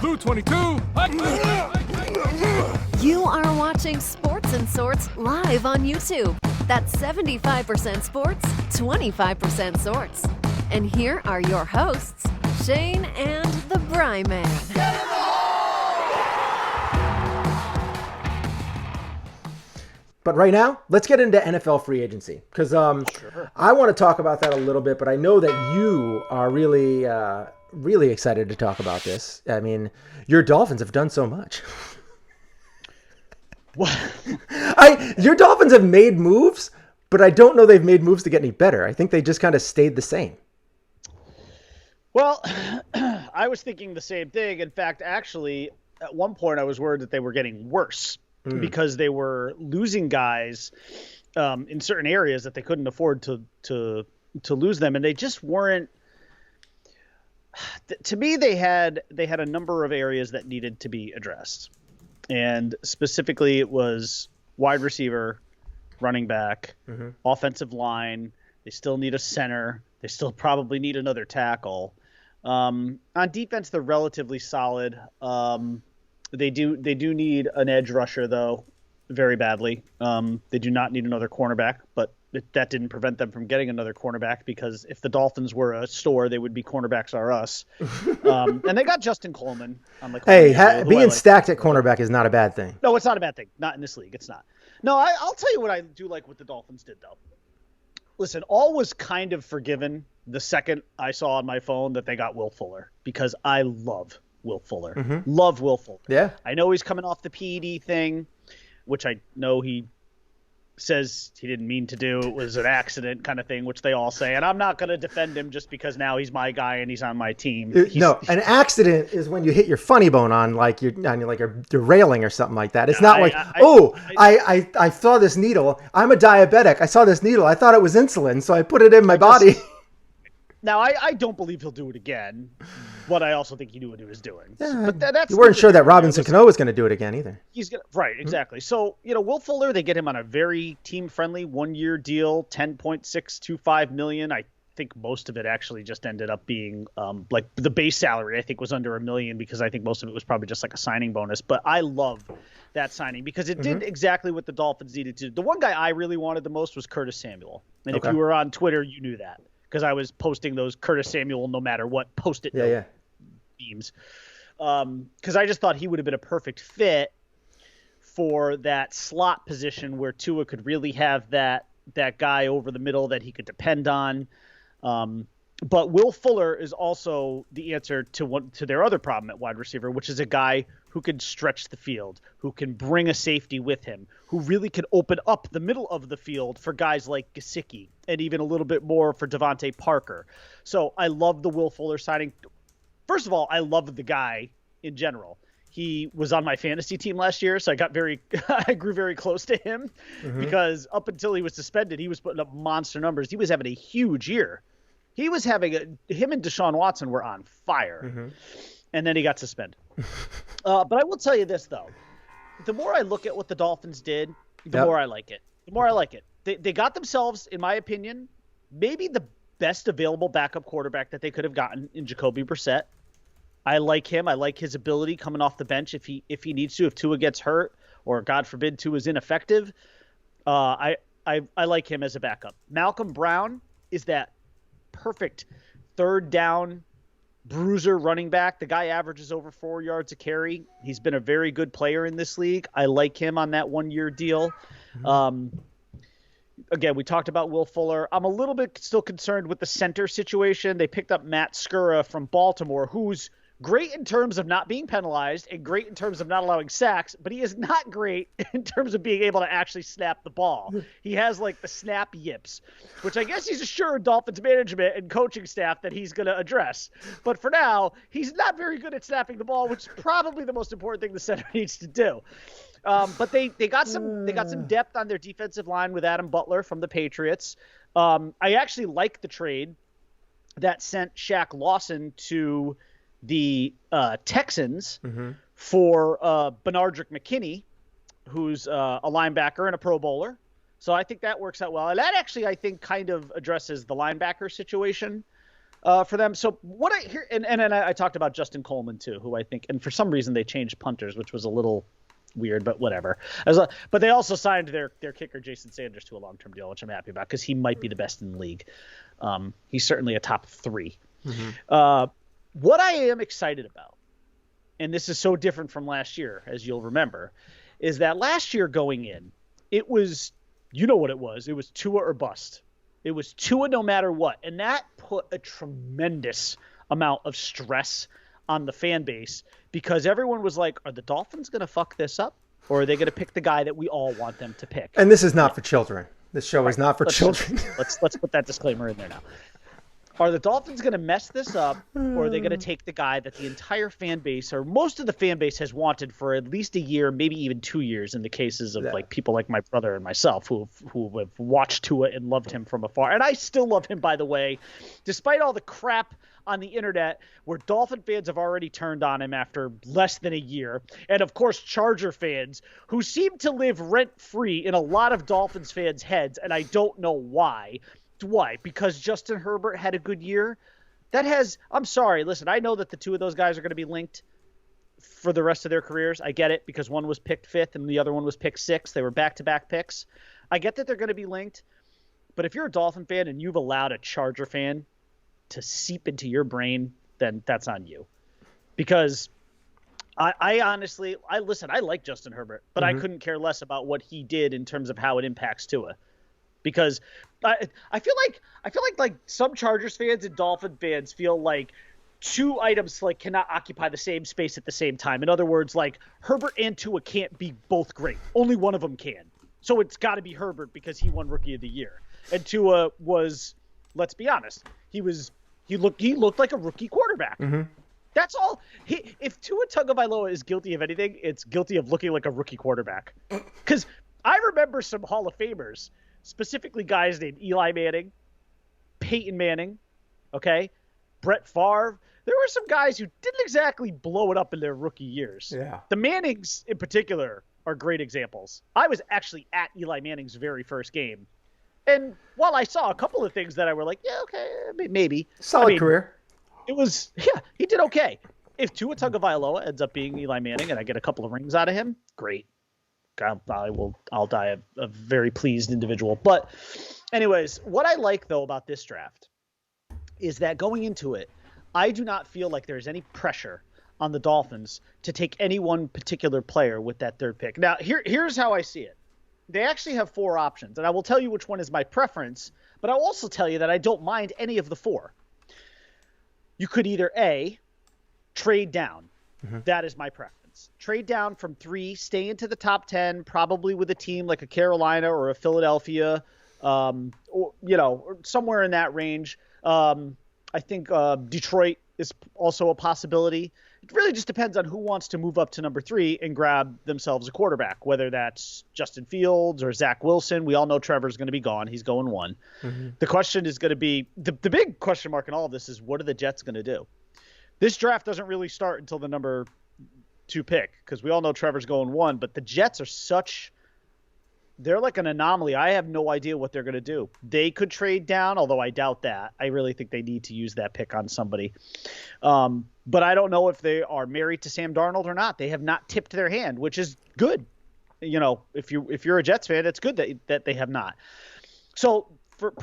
Blue 22. You are watching Sports and Sorts live on YouTube. That's 75% sports, 25% sorts. And here are your hosts, Shane and the Bry Man. But right now, let's get into NFL free agency because Sure. I want to talk about that a little bit. But I know that you are really, really excited to talk about this. I mean, your Dolphins have done so much. What? Your Dolphins have made moves, but I don't know they've made moves to get any better. I think they just kind of stayed the same. Well, I was thinking the same thing. In fact, actually, at one point I was worried that they were getting worse because they were losing guys in certain areas that they couldn't afford to lose them, and they just weren't. To me, they had a number of areas that needed to be addressed, and specifically it was wide receiver, running back, offensive line. They still need a center. They still probably need another tackle. On defense, they're relatively solid. They do need an edge rusher, though, very badly. They do not need another cornerback, but that didn't prevent them from getting another cornerback because if the Dolphins were a store, they would be cornerbacks are us. And they got Justin Coleman. Being stacked at cornerback is not a bad thing. No, it's not a bad thing. Not in this league. It's not. No, I'll tell you what I do like what the Dolphins did, though. Listen, all was kind of forgiven the second I saw on my phone that they got Will Fuller because I love Will Fuller. Love Will Fuller. Yeah. I know he's coming off the PED thing, which I know he says he didn't mean to do. It was an accident kind of thing, which they all say. And I'm not going to defend him just because now he's my guy and he's on my team. An accident is when you hit your funny bone on your railing or something like that. It's not I saw this needle. I'm a diabetic. I saw this needle. I thought it was insulin, so I put it in my body. Now, I don't believe he'll do it again, but I also think he knew what he was doing. But that's you weren't sure that Robinson Cano was going to do it again either. Right, exactly. So, Will Fuller, they get him on a very team-friendly one-year deal, $10.625 million. I think most of it actually just ended up being the base salary, I think, was under $1 million because I think most of it was probably just like a signing bonus. But I love that signing because it did exactly what the Dolphins needed to do. The one guy I really wanted the most was Curtis Samuel. And if you were on Twitter, you knew that. Because I was posting those Curtis Samuel no matter what post-it note memes. Because I just thought he would have been a perfect fit for that slot position where Tua could really have that guy over the middle that he could depend on. But Will Fuller is also the answer to their other problem at wide receiver, which is a guy who can stretch the field, who can bring a safety with him, who really can open up the middle of the field for guys like Gesicki and even a little bit more for Devontae Parker. So I love the Will Fuller signing. First of all, I love the guy in general. He was on my fantasy team last year, so I grew very close to him because up until he was suspended, he was putting up monster numbers. He was having a huge year. He was him and Deshaun Watson were on fire, and then he got suspended. But I will tell you this, though. The more I look at what the Dolphins did, the more I like it. The more I like it. They got themselves, in my opinion, maybe the best available backup quarterback that they could have gotten in Jacoby Brissett. I like him. I like his ability coming off the bench if he needs to. If Tua gets hurt or, God forbid, Tua is ineffective, I like him as a backup. Malcolm Brown is that perfect third down bruiser running back. The guy averages over 4 yards a carry. He's been a very good player in this league. I like him on that one-year deal. Again, we talked about Will Fuller. I'm a little bit still concerned with the center situation. They picked up Matt Skura from Baltimore, who's great in terms of not being penalized and great in terms of not allowing sacks, but he is not great in terms of being able to actually snap the ball. He has the snap yips, which I guess he's assured Dolphins management and coaching staff that he's going to address. But for now, he's not very good at snapping the ball, which is probably the most important thing the center needs to do. But they got some depth on their defensive line with Adam Butler from the Patriots. I actually like the trade that sent Shaq Lawson to the Texans for Benardrick McKinney, who's a linebacker and a Pro Bowler. So I think that works out well. And that actually, I think, kind of addresses the linebacker situation for them. So what I hear, and I talked about Justin Coleman too, who I think, and for some reason they changed punters, which was a little weird, but whatever. But they also signed their kicker Jason Sanders to a long-term deal, which I'm happy about because he might be the best in the league. He's certainly a top 3. What I am excited about, and this is so different from last year, as you'll remember, is that last year going in, it was, you know what it was. It was Tua or bust. It was Tua no matter what. And that put a tremendous amount of stress on the fan base because everyone was like, are the Dolphins going to fuck this up? Or are they going to pick the guy that we all want them to pick? And this is not for children. This show is not for children. Let's put that disclaimer in there now. Are the Dolphins going to mess this up, or are they going to take the guy that the entire fan base, or most of the fan base, has wanted for at least a year, maybe even 2 years, in the cases of like people like my brother and myself who have watched Tua and loved him from afar, and I still love him, by the way, despite all the crap on the internet where Dolphin fans have already turned on him after less than a year, and of course Charger fans who seem to live rent-free in a lot of Dolphins fans' heads, and I don't know why. Why? Because Justin Herbert had a good year? I'm sorry, listen, I know that the two of those guys are going to be linked for the rest of their careers. I get it, because one was picked 5th and the other one was picked 6th. They were back-to-back picks. I get that they're going to be linked, but if you're a Dolphin fan and you've allowed a Charger fan to seep into your brain, then that's on you. Because I honestly, I like Justin Herbert, but I couldn't care less about what he did in terms of how it impacts Tua. Because I feel like some Chargers fans and Dolphin fans feel like two items like cannot occupy the same space at the same time. In other words, like Herbert and Tua can't be both great. Only one of them can. So it's got to be Herbert because he won Rookie of the Year. And Tua was, let's be honest, he looked like a rookie quarterback. That's all. If Tua Tagovailoa is guilty of anything, it's guilty of looking like a rookie quarterback. Because I remember some Hall of Famers, specifically guys named Eli Manning, Peyton Manning, okay, Brett Favre. There were some guys who didn't exactly blow it up in their rookie years. Yeah. The Mannings in particular are great examples. I was actually at Eli Manning's very first game. And while I saw a couple of things that I were like, yeah, okay, maybe. Solid career. It was, yeah, he did okay. If Tua Tagovailoa ends up being Eli Manning and I get a couple of rings out of him, great. I'll die a very pleased individual. But anyways, what I like though about this draft is that going into it, I do not feel like there's any pressure on the Dolphins to take any one particular player with that 3rd pick. Now, here's how I see it. They actually have 4 options, and I will tell you which one is my preference, but I'll also tell you that I don't mind any of the 4. You could either A, trade down. That is my preference. Trade down from 3, stay into the top 10, probably with a team like a Carolina or a Philadelphia, or somewhere in that range. I think Detroit is also a possibility. It really just depends on who wants to move up to number 3 and grab themselves a quarterback, whether that's Justin Fields or Zach Wilson. We all know Trevor's going to be gone. He's going 1. The question is going to be the big question mark in all of this is, what are the Jets going to do? This draft doesn't really start until the number 2 pick, because we all know Trevor's going 1, but the Jets are they're like an anomaly. I have no idea what they're going to do. They could trade down, although I doubt that. I really think they need to use that pick on somebody. But I don't know if they are married to Sam Darnold or not. They have not tipped their hand, which is good. If you're a Jets fan, it's good that they have not. So for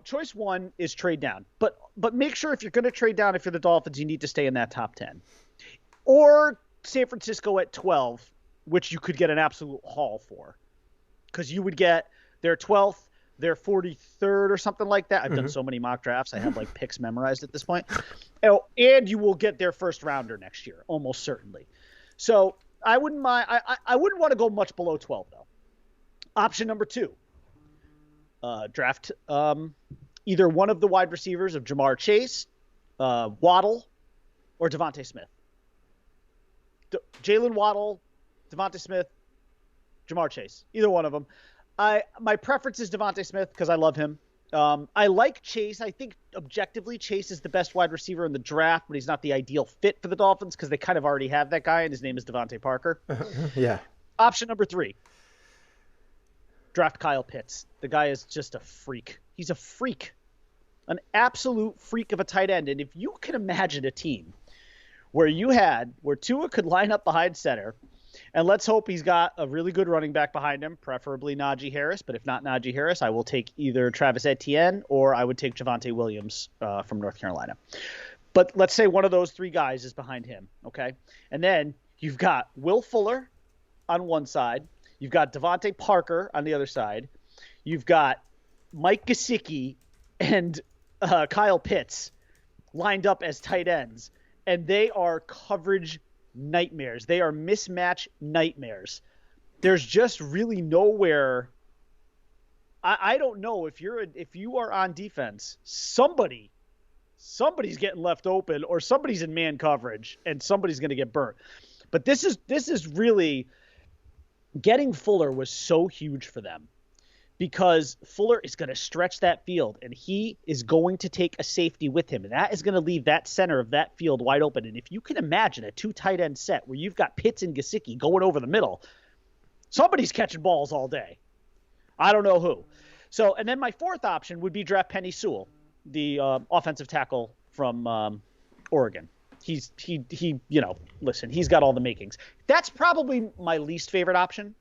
choice 1 is trade down. But make sure if you're going to trade down, if you're the Dolphins, you need to stay in that top 10. Or San Francisco at 12, which you could get an absolute haul for. Because you would get their 12th, their 43rd or something like that. I've done so many mock drafts. I have like picks memorized at this point. Oh, and you will get their first rounder next year, almost certainly. So I wouldn't mind. I wouldn't want to go much below 12, though. Option number 2, draft either one of the wide receivers of Jamar Chase, Waddle, or Devontae Smith. Jalen Waddle, Devontae Smith, Jamar Chase, either one of them. My preference is Devontae Smith because I love him. I like Chase. I think objectively Chase is the best wide receiver in the draft, but he's not the ideal fit for the Dolphins because they kind of already have that guy, and his name is Devontae Parker. Yeah. Option number 3, draft Kyle Pitts. The guy is just a freak. He's a freak. an absolute freak of a tight end. And if you can imagine a team where Tua could line up behind center, and let's hope he's got a really good running back behind him, preferably Najee Harris. But if not Najee Harris, I will take either Travis Etienne or I would take Javonte Williams from North Carolina. But let's say one of those three guys is behind him, okay? And then you've got Will Fuller on one side. You've got Devontae Parker on the other side. You've got Mike Gesicki and Kyle Pitts lined up as tight ends. And they are coverage nightmares. They are mismatch nightmares. There's just really nowhere. I don't know if you are on defense, somebody's getting left open, or somebody's in man coverage, and somebody's going to get burnt. But this is really, getting Fuller was so huge for them, because Fuller is going to stretch that field, and he is going to take a safety with him. And that is going to leave that center of that field wide open. And if you can imagine a 2 tight end set where you've got Pitts and Gesicki going over the middle, somebody's catching balls all day. I don't know who. So, and then my fourth option would be draft Penei Sewell, the offensive tackle from Oregon. He listen, he's got all the makings. That's probably my least favorite option.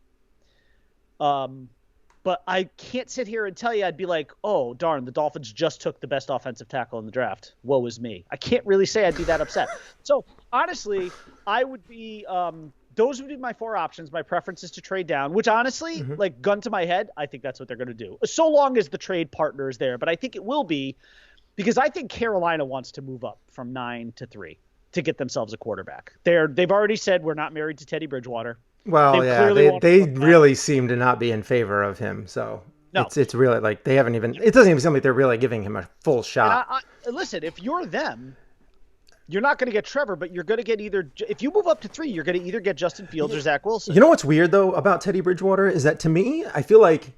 But I can't sit here and tell you I'd be like, oh, darn, the Dolphins just took the best offensive tackle in the draft. Woe is me. I can't really say I'd be that upset. So, honestly, I would be those would be my 4 options. My preference is to trade down, which honestly, like gun to my head, I think that's what they're going to do. So long as the trade partner is there. But I think it will be, because I think Carolina wants to move up from 9 to 3 to get themselves a quarterback. They've already said we're not married to Teddy Bridgewater. Well, they really seem to not be in favor of him. So no. It's really like they haven't even. It doesn't even seem like they're really giving him a full shot. Listen, if you're them, you're not going to get Trevor, but you're going to get if you move up to 3, you're going to either get Justin Fields or Zach Wilson. You know what's weird though about Teddy Bridgewater is that, to me, I feel like,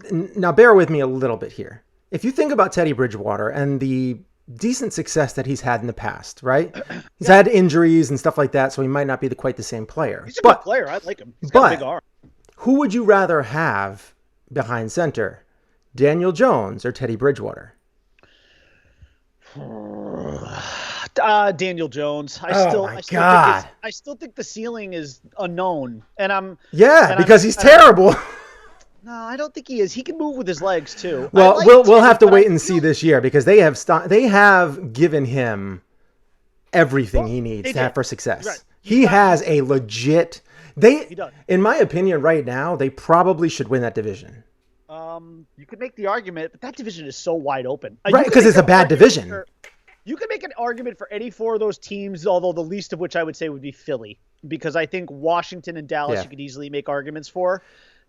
now bear with me a little bit here. If you think about Teddy Bridgewater and the decent success that he's had in the past, right? He's had injuries and stuff like that, so he might not be quite the same player. He's a good player. I like him. He's got a big arm. Who would you rather have behind center, Daniel Jones or Teddy Bridgewater? Daniel Jones. I still think the ceiling is unknown, because he's terrible. No, I don't think he is. He can move with his legs too. Well, we'll have to wait and see this year, because they have given him everything he needs to have for success. Right. He has a legit. He does. In my opinion, right now, they probably should win that division. You could make the argument, but that division is so wide open. Right, because it's a bad division. You can make an argument for any 4 of those teams, although the least of which I would say would be Philly, because I think Washington and Dallas you could easily make arguments for.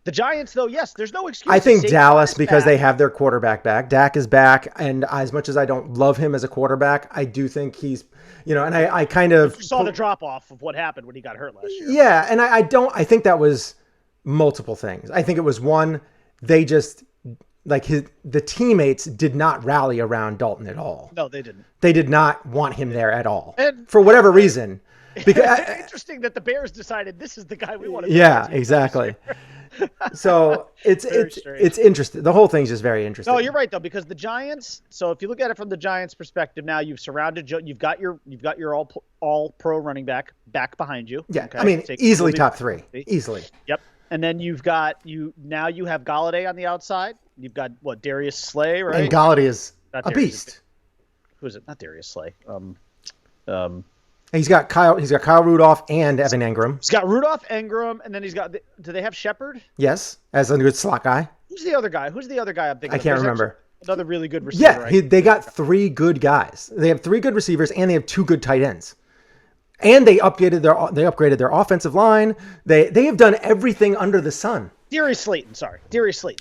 The Giants, though, yes, there's no excuse. I think Dallas, because they have their quarterback back. Dak is back, and as much as I don't love him as a quarterback, I do think he's, and I kind of... You saw the drop-off of what happened when he got hurt last year. Yeah, and I think that was multiple things. I think it was, one, they just, the teammates did not rally around Dalton at all. No, they didn't. They did not want him there at all, for whatever reason. Because it's interesting that the Bears decided this is the guy we want to. Yeah, exactly. So it's interesting. The whole thing's just very interesting. No, you're right though, because the Giants. So if you look at it from the Giants' perspective, now you've you've got your all pro running back behind you. Yeah, okay? I mean, easily top 3, easily. Yep. And then you have Galladay on the outside. You've got Darius Slay, right? And Galladay is a beast. Who is it? Not Darius Slay. He's got Kyle Rudolph and Evan Engram. He's got Rudolph, Engram, and then he's got. Do they have Shepard? Yes, as a good slot guy. Who's the other guy? I'm thinking? I can't remember. Another really good receiver. Yeah, they got 3 good guys. They have 3 good receivers, and they have 2 good tight ends. And they upgraded their offensive line. They have done everything under the sun. Darius Slayton.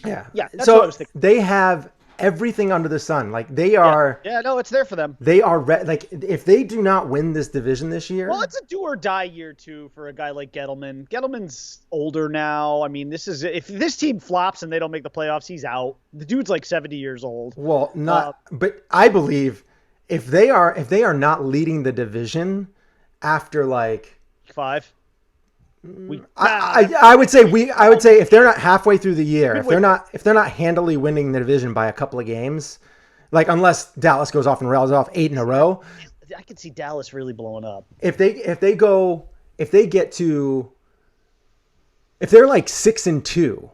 Yeah. That's what I was thinking. They have everything under the sun. Like, they are. Yeah, no, it's there for them. They are if they do not win this division this year. Well, it's a do or die year too for a guy like Gettleman. Gettleman's older now. I mean, if this team flops and they don't make the playoffs, he's out. The dude's like 70 years old. Well, but I believe if they are not leading the division after 5. I would say if they're not halfway through the year, if they're not handily winning the division by a couple of games, Like unless Dallas goes off and rails off 8 in a row. I could see Dallas really blowing up. If they're like 6-2,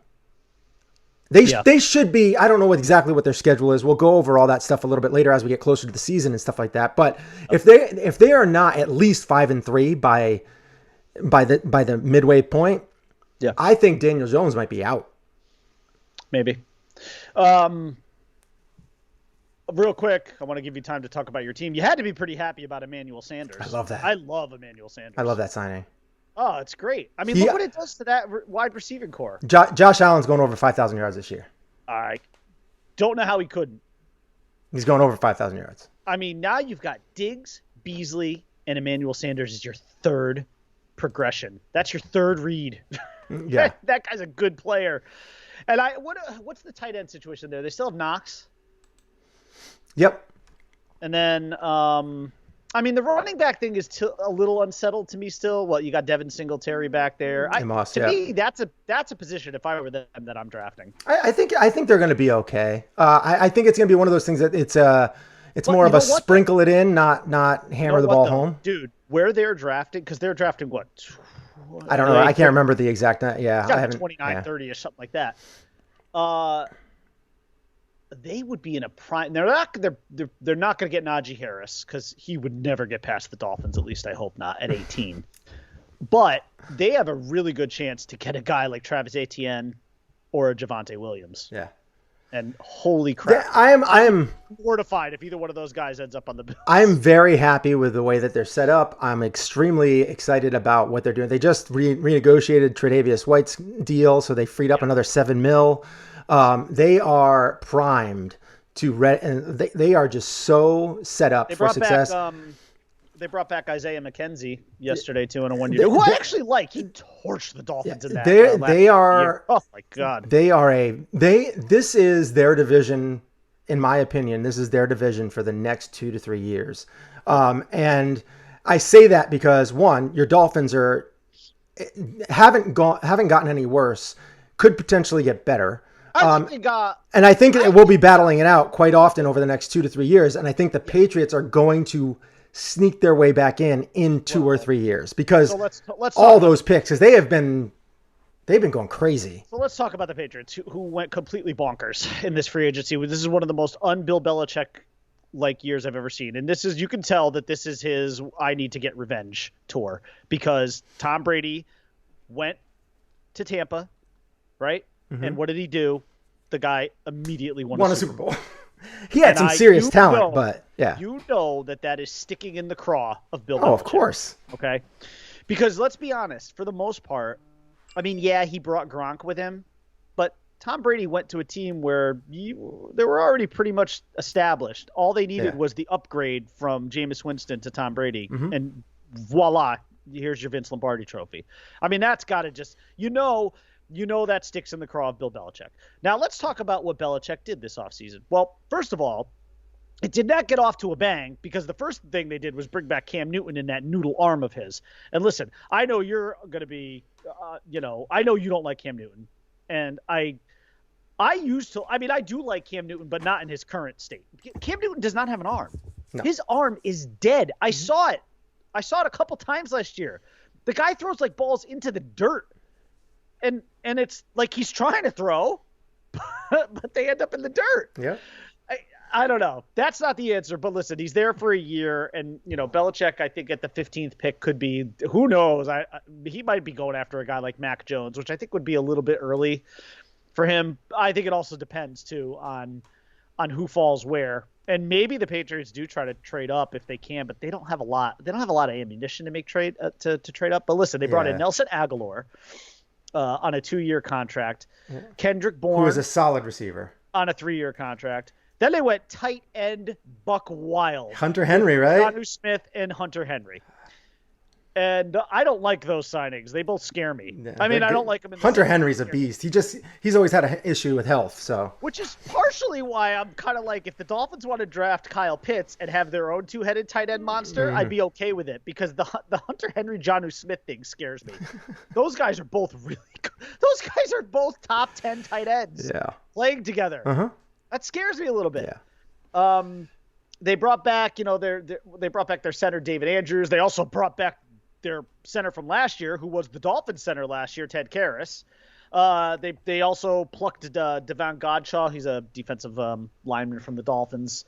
they should be. I don't know exactly what their schedule is. We'll go over all that stuff a little bit later as we get closer to the season and stuff like that. But if they are not at least 5-3 by the midway point, I think Daniel Jones might be out. Maybe. Real quick, I want to give you time to talk about your team. You had to be pretty happy about Emmanuel Sanders. I love that. I love Emmanuel Sanders. I love that signing. Oh, it's great. I mean, look what it does to that wide receiving core. Josh Allen's going over 5,000 yards this year. I don't know how he couldn't. He's going over 5,000 yards. I mean, now you've got Diggs, Beasley, and Emmanuel Sanders is your third progression. That's your third read. Yeah. That guy's a good player. And what's the tight end situation there? They still have Knox. Yep. And then, I mean, the running back thing is a little unsettled to me still. Well, you got Devin Singletary back there. To me, that's a position, if I were them, that I'm drafting. I think they're going to be okay. I think it's going to be one of those things that it's more of a sprinkle it in, not hammer the ball home. Dude, where they're drafting, because they're drafting what? I don't know. I can't remember the exact. Yeah, I haven't. 29, 30 or something like that. They would be in a prime. They're not going to get Najee Harris because he would never get past the Dolphins. At least I hope not at 18. But they have a really good chance to get a guy like Travis Etienne or a Javonte Williams. Yeah. And holy crap, I am mortified if either one of those guys ends up on the Bills. I'm very happy with the way that they're set up. I'm extremely excited about what they're doing. They just renegotiated Tre'Davious White's deal, so they freed up another $7 million. They are primed and they are just so set up for success. They brought back Isaiah McKenzie yesterday too in a 1 year. Who I actually like. He torched the Dolphins in that. They are. Oh my god. This is their division, in my opinion. This is their division for the next 2 to 3 years. And I say that because one, your Dolphins haven't gotten any worse. Could potentially get better. And I think we'll be battling it out quite often over the next 2 to 3 years. And I think the Patriots are going to sneak their way back in 2 or 3 years because let's all those picks, because they've been going crazy. So let's talk about the Patriots who went completely bonkers in this free agency. This is one of the most un-Bill Belichick-like years I've ever seen. And you can tell that this is his I need to get revenge tour because Tom Brady went to Tampa, right? Mm-hmm. And what did he do? The guy immediately won a Super Bowl. He had some serious talent, but yeah. You know that is sticking in the craw of Bill Belichick. Oh, of course. Okay? Because let's be honest, for the most part, I mean, yeah, he brought Gronk with him, but Tom Brady went to a team where they were already pretty much established. All they needed was the upgrade from Jameis Winston to Tom Brady, and voila, here's your Vince Lombardi trophy. I mean, that's got to just that sticks in the craw of Bill Belichick. Now, let's talk about what Belichick did this offseason. Well, first of all, it did not get off to a bang because the first thing they did was bring back Cam Newton in that noodle arm of his. And listen, I know you're going to be, I know you don't like Cam Newton. And I do like Cam Newton, but not in his current state. Cam Newton does not have an arm. No. His arm is dead. I saw it. I saw it a couple times last year. The guy throws like balls into the dirt. And it's like he's trying to throw, but they end up in the dirt. Yeah. I don't know. That's not the answer. But listen, he's there for a year. And, Belichick, I think at the 15th pick could be, who knows? He might be going after a guy like Mac Jones, which I think would be a little bit early for him. I think it also depends, too, on who falls where. And maybe the Patriots do try to trade up if they can, but they don't have a lot. They don't have a lot of ammunition to make trade up. But listen, they brought in Nelson Aguilar on a 2-year contract. Kendrick Bourne, who is a solid receiver, on a 3-year contract. Then they went tight end Buck Wild. Hunter Henry, right? Jonnu Smith and Hunter Henry. And I don't like those signings. They both scare me. Yeah, I don't like them. Hunter Henry's a beast. He's always had an issue with health. So, which is partially why I'm kind of like, if the Dolphins want to draft Kyle Pitts and have their own 2-headed tight end monster, I'd be okay with it because the Hunter Henry Jonnu Smith thing scares me. Those guys are both really good. Those guys are both top 10 tight ends. Yeah, playing together. Uh-huh. That scares me a little bit. They brought back, they brought back their center, David Andrews. They also brought back their center from last year, who was the Dolphins center last year, Ted Karras. They also plucked Devon Godshaw. He's a defensive lineman from the Dolphins.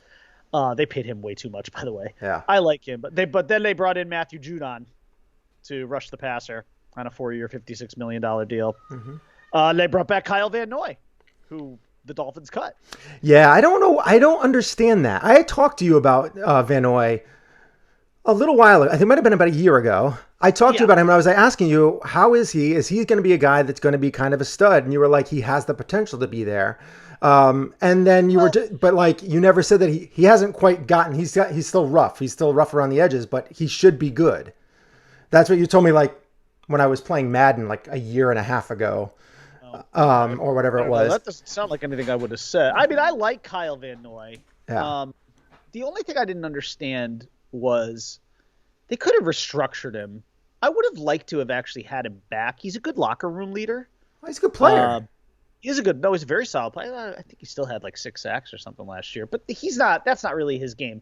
They paid him way too much, by the way. Yeah, I like him, but then they brought in Matthew Judon to rush the passer on a 4-year, $56 million deal. Mm-hmm. They brought back Kyle Van Noy, who the Dolphins cut. Yeah, I don't know. I don't understand that. I talked to you about Van Noy a little while ago. I think it might have been about a year ago. I talked to you about him and I was asking you, how is he? Is he going to be a guy that's going to be kind of a stud? And you were like, he has the potential to be there. And then you but like, you never said that he hasn't quite gotten, he's still rough. He's still rough around the edges, but he should be good. That's what you told me, like when I was playing Madden, like a year and a half ago, or whatever it was. That doesn't sound like anything I would have said. I mean, I like Kyle Van Noy. Yeah. The only thing I didn't understand was they could have restructured him. I would have liked to have actually had him back. He's a good locker room leader. He's a good player. He's a very solid player. I think he still had like 6 sacks or something last year, but that's not really his game.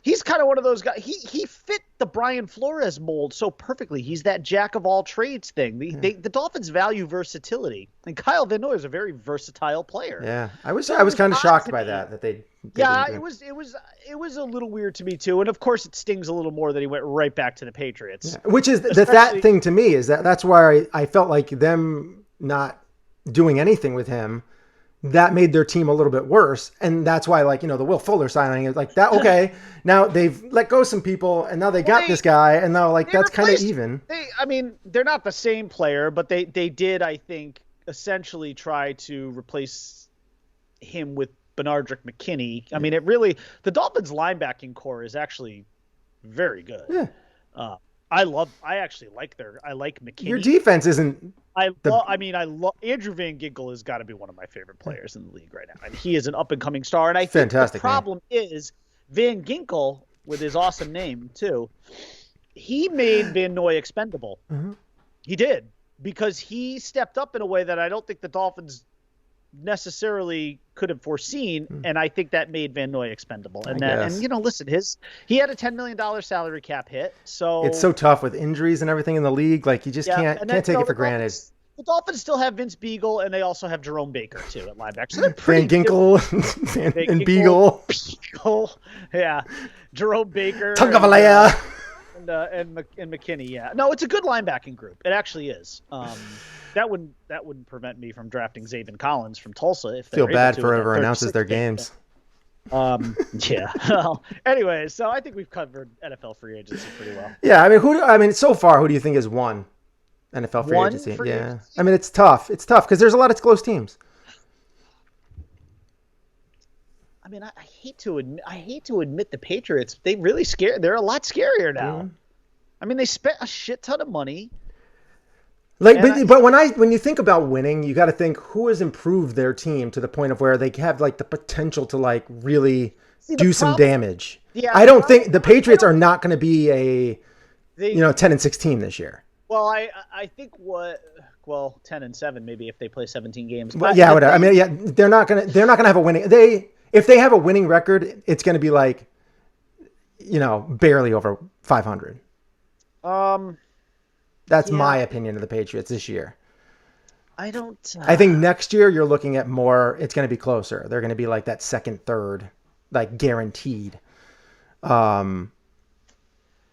He's kind of one of those guys. He fit the Brian Flores mold so perfectly. He's that jack of all trades thing. The Dolphins value versatility, and Kyle Van Noy is a very versatile player. Yeah, I was kind of shocked by that they. Yeah, it was a little weird to me too, and of course it stings a little more that he went right back to the Patriots. Yeah. Which is that thing to me is that's why I felt like them not doing anything with him. That made their team a little bit worse. And that's why, like, the Will Fuller signing is like that. Okay. Now they've let go some people and now they got this guy. And now like, that's kind of even. They're not the same player, but they did, I think, essentially try to replace him with Benardrick McKinney. I mean, the Dolphins linebacking core is actually very good. Yeah. I like McKinney. Your defense isn't. Andrew Van Ginkel has got to be one of my favorite players in the league right now, and he is an up and coming star. And I think the problem is Van Ginkel, with his awesome name too, he made Van Noy expendable. Mm-hmm. He did, because he stepped up in a way that I don't think the Dolphins necessarily could have foreseen, and I think that made Van Noy expendable. And listen, he had a $10 million salary cap hit, so it's so tough with injuries and everything in the league. Like you just can't take it for granted. The Dolphins still have Vince Beagle, and they also have Jerome Baker too at linebacker. So Van Ginkel and Beagle, yeah, Jerome Baker, Tagovailoa. And McKinney, yeah. No, it's a good linebacking group. It actually is. That wouldn't prevent me from drafting Zaven Collins from Tulsa if they feel bad for whoever announces their games. Yeah. Well, anyway, so I think we've covered NFL free agency pretty well. Yeah, I mean, so far, who do you think has won NFL free agency? Yeah, I mean, it's tough. It's tough because there's a lot of close teams. I mean, I hate to admit the Patriots. They really They're a lot scarier now. Mm-hmm. I mean, they spent a shit ton of money. But when you think about winning, you got to think who has improved their team to the point of where they have like the potential to like really do some damage. Yeah, I don't think the Patriots are not going to be a 10-6 team this year. Well, I think 10-7 maybe if they play 17 games. Well, yeah, whatever. I mean, yeah, they're not gonna have a winning. If they have a winning record, it's going to be like, barely over 500. That's my opinion of the Patriots this year. I think next year you're looking at more. It's going to be closer. They're going to be like that second, third, like guaranteed.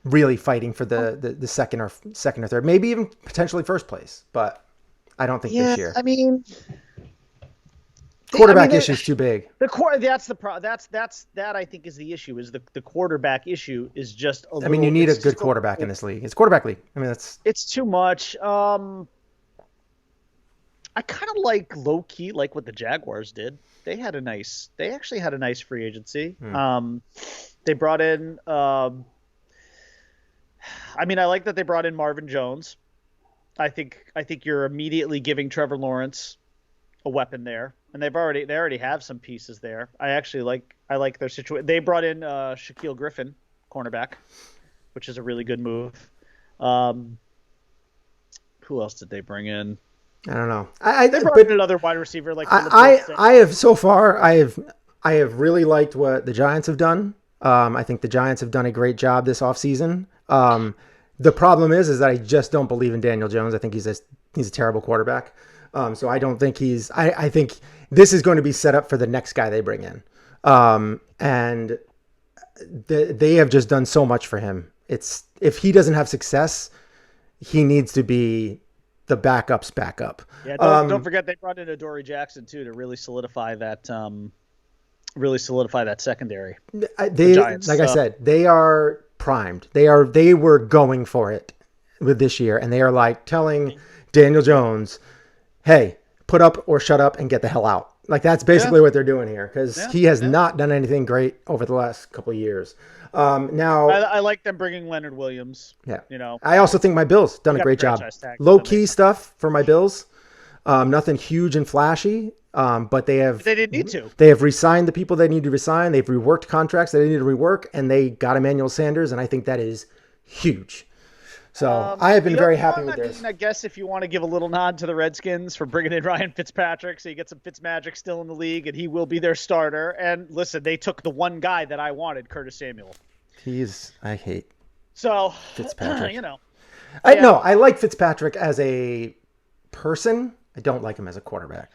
Really fighting for the second or third, maybe even potentially first place. But I don't think this year. I mean, quarterback issue is too big. That's that I think is the issue. Is the quarterback issue is just a little. I mean, you need a good quarterback in this league. It's quarterback league. I mean, it's too much. I kind of like low key like what the Jaguars did. They actually had a nice free agency. They brought in. I mean, I like that they brought in Marvin Jones. I think you're immediately giving Trevor Lawrence a weapon there. And they already have some pieces there. I like their situation. They brought in Shaquille Griffin, cornerback, which is a really good move. Who else did they bring in? I don't know. They brought in another wide receiver. Like I have I have really liked what the Giants have done. I think the Giants have done a great job this offseason. The problem is that I just don't believe in Daniel Jones. I think he's a terrible quarterback. So I don't think I think this is going to be set up for the next guy they bring in. And they have just done so much for him. If he doesn't have success, he needs to be the backup's backup. Yeah, don't forget they brought in Adoree Jackson too to really solidify that secondary. Giants, I said, they are primed. They were going for it with this year, and they are like telling Daniel Jones, "Hey, put up or shut up and get the hell out." Like that's basically what they're doing here because he has not done anything great over the last couple of years. Now I like them bringing Leonard Williams. Yeah, you know, I also think my Bills done a great job. Low key stuff for my Bills. Nothing huge and flashy. But they didn't need to. They have re-signed the people they need to resign. They've reworked contracts that they need to rework, and they got Emmanuel Sanders, and I think that is huge. So I have been very happy with this. I guess if you want to give a little nod to the Redskins for bringing in Ryan Fitzpatrick, so you get some Fitzmagic still in the league, and he will be their starter. And listen, they took the one guy that I wanted, Curtis Samuel. I hate Fitzpatrick. I like Fitzpatrick as a person. I don't like him as a quarterback.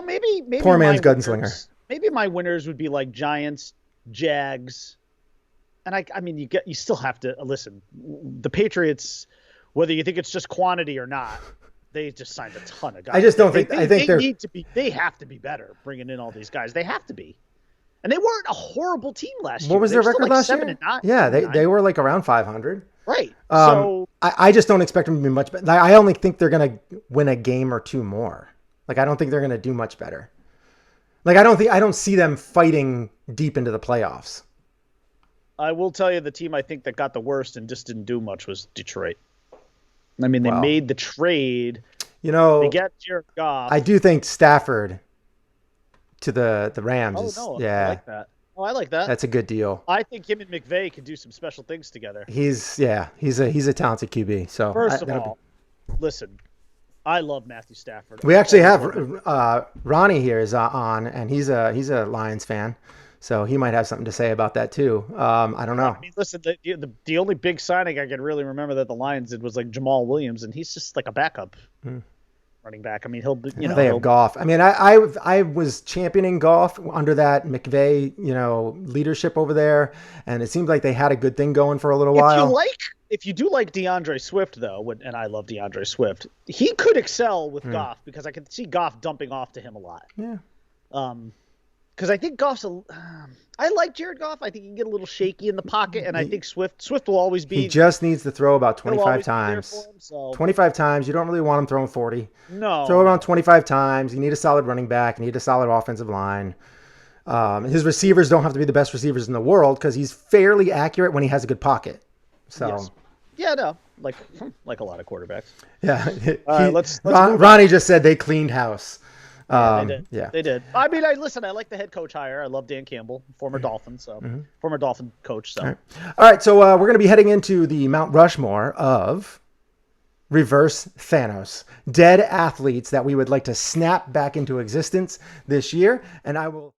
Maybe poor man's gunslinger. Maybe my winners would be like Giants, Jags. And I mean, you still have to listen. The Patriots, whether you think it's just quantity or not, they just signed a ton of guys. I just don't think. I think they need to be. They have to be better bringing in all these guys. They have to be. And they weren't a horrible team last year. What was their record last year? 7-9. Yeah, they were like around 500. Right. So I just don't expect them to be much better. I only think they're going to win a game or two more. Like I don't think they're going to do much better. Like I don't see them fighting deep into the playoffs. I will tell you the team I think that got the worst and just didn't do much was Detroit. I mean, they made the trade. They get Jared Goff. I do think Stafford to the Rams. Yeah. I like that. Oh, I like that. That's a good deal. I think him and McVay could do some special things together. He's a talented QB. So first of all, listen, I love Matthew Stafford. We actually have Ronnie here is on, and he's a Lions fan, so he might have something to say about that too. I don't know. I mean, listen, the only big signing I can really remember that the Lions did was like Jamal Williams, and he's just like a backup. Running back. I mean, he'll be, they have Goff. I mean, I was championing Goff under that McVay, leadership over there, and it seemed like they had a good thing going for a little while. If you do like DeAndre Swift though, and I love DeAndre Swift, he could excel with Goff because I can see Goff dumping off to him a lot. Yeah. Because I think Goff's I like Jared Goff. I think he can get a little shaky in the pocket, and I think Swift will always be. He just needs to throw about 25 times. 25 times. You don't really want him throwing 40. No. Throw around 25 times. You need a solid running back. You need a solid offensive line. His receivers don't have to be the best receivers in the world because he's fairly accurate when he has a good pocket. So. Yes. Yeah, no, like a lot of quarterbacks. Yeah. Let's Ronnie just said they cleaned house. They did. I mean, I like the head coach hire. I love Dan Campbell, former Dolphin, former Dolphin coach. So, all right. So we're going to be heading into the Mount Rushmore of reverse Thanos, dead athletes that we would like to snap back into existence this year, and I will.